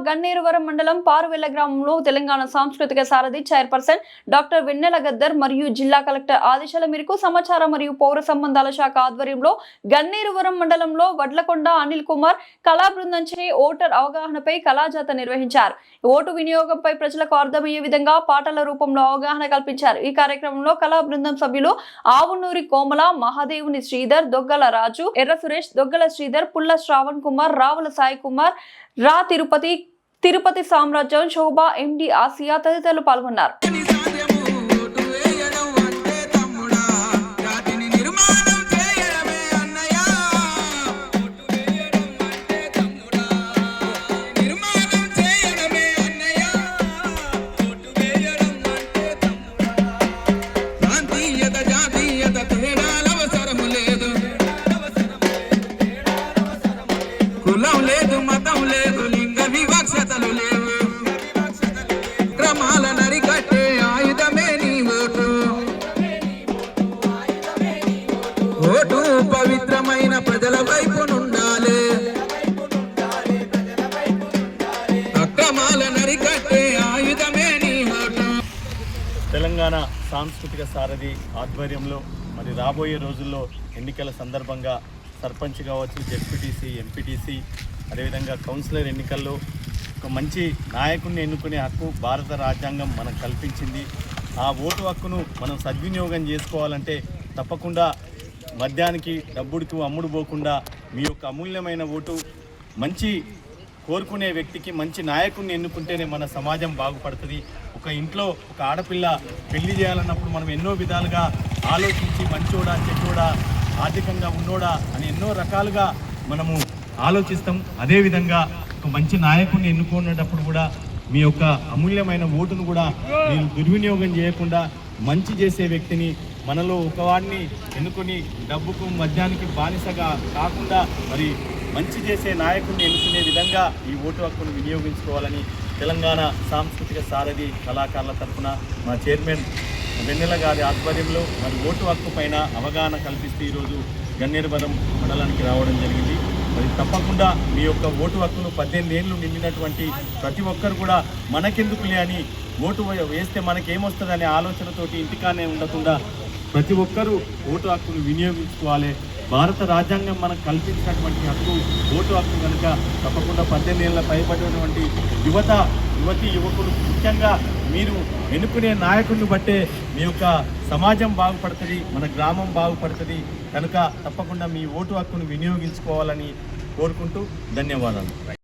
గన్నేరువరం మండలం పారువెల్ల గ్రామంలో తెలంగాణ సాంస్కృతిక సారథి చైర్పర్సన్ డాక్టర్ వెన్నెల గద్దర్ మరియు జిల్లా కలెక్టర్ ఆదేశాల మేరకు సమాచార మరియు పౌర సంబంధాల శాఖ ఆధ్వర్యంలో గన్నేరువరం మండలంలో వడ్లకొండ అనిల్ కుమార్ కళా బృందంచే ఓటర్ అవగాహనపై కళాజాత నిర్వహించారు. ఓటు వినియోగంపై ప్రజలకు అర్థమయ్యే విధంగా పాటల రూపంలో అవగాహన కల్పించారు. ఈ కార్యక్రమంలో కళా బృందం సభ్యులు ఆవునూరి కోమల, మహాదేవుని శ్రీధర్, దొగ్గల రాజు, ఎర్ర సురేష్, దొగ్గల శ్రీధర్, పుల్ల శ్రావణ్ కుమార్, రావుల సాయి కుమార్, రా తిరుపతి సామ్రాజ్యం, శోభా, ఎండి ఆసియా తదితరులు పాల్గొన్నారు. కులం లేదు, మతం లేదు, లింగ వివక్షతలు లేవు. క్రమాల నరికట్టే ఆయుధమే నీ ఓటు. ఓటు పవిత్రమైన ప్రజల వైపు నుండాలి. అక్రమాల నరికట్టే ఆయుధమే నీ ఓటు. తెలంగాణ సాంస్కృతిక సారథి ఆధ్వర్యంలో మరి రాబోయే రోజుల్లో ఎన్నికల సందర్భంగా సర్పంచ్ కావచ్చు, జెడ్పీటీసీ, ఎంపీటీసీ, అదేవిధంగా కౌన్సిలర్ ఎన్నికల్లో ఒక మంచి నాయకుడిని ఎన్నుకునే హక్కు భారత రాజ్యాంగం మనకు కల్పించింది. ఆ ఓటు హక్కును మనం సద్వినియోగం చేసుకోవాలంటే తప్పకుండా మద్యానికి, డబ్బుడికి అమ్ముడు పోకుండా మీ యొక్క అమూల్యమైన ఓటు మంచి కోరుకునే వ్యక్తికి, మంచి నాయకుడిని ఎన్నుకుంటేనే మన సమాజం బాగుపడుతుంది. ఒక ఇంట్లో ఒక ఆడపిల్ల పెళ్లి చేయాలన్నప్పుడు మనం ఎన్నో విధాలుగా ఆలోచించి మంచోడా, చెడ్డోడా, ఆర్థికంగా ఉన్నోడా అని ఎన్నో రకాలుగా మనము ఆలోచిస్తాం. అదేవిధంగా ఒక మంచి నాయకుడిని ఎన్నుకునేటప్పుడు కూడా మీ యొక్క అమూల్యమైన ఓటును కూడా మీరు దుర్వినియోగం చేయకుండా మంచి చేసే వ్యక్తిని, మనలో ఒకవాడిని ఎన్నుకొని డబ్బుకు, మద్యానికి బానిసగా కాకుండా మరి మంచి చేసే నాయకుడిని ఎన్నుకునే విధంగా ఈ ఓటు హక్కును వినియోగించుకోవాలని తెలంగాణ సాంస్కృతిక సారథి కళాకారుల తరఫున మా చైర్మన్ వెన్నెల గారి ఆధ్వర్యంలో మరి ఓటు హక్కు పైన అవగాహన కల్పిస్తూ ఈరోజు గన్నేరువరం మండలానికి రావడం జరిగింది. మరి తప్పకుండా మీ యొక్క ఓటు హక్కును 18 ఏళ్ళు నిండినటువంటి ప్రతి ఒక్కరు కూడా మనకెందుకులే అని ఓటు వేస్తే మనకేమొస్తుందనే ఆలోచనతోటి ఇంటికానే ఉండకుండా ప్రతి ఒక్కరూ ఓటు హక్కును వినియోగించుకోవాలి. భారత రాజ్యాంగం మనకు కల్పించినటువంటి హక్కు ఓటు హక్కు కనుక తప్పకుండా 18 ఏళ్ళ పైబడినటువంటి యువకులు ముఖ్యంగా మీరు ఎన్నుకునే నాయకుడిని బట్టే మీ యొక్క సమాజం బాగుపడుతుంది, మన గ్రామం బాగుపడుతుంది. కనుక తప్పకుండా మీ ఓటు హక్కును వినియోగించుకోవాలని కోరుకుంటూ ధన్యవాదాలు.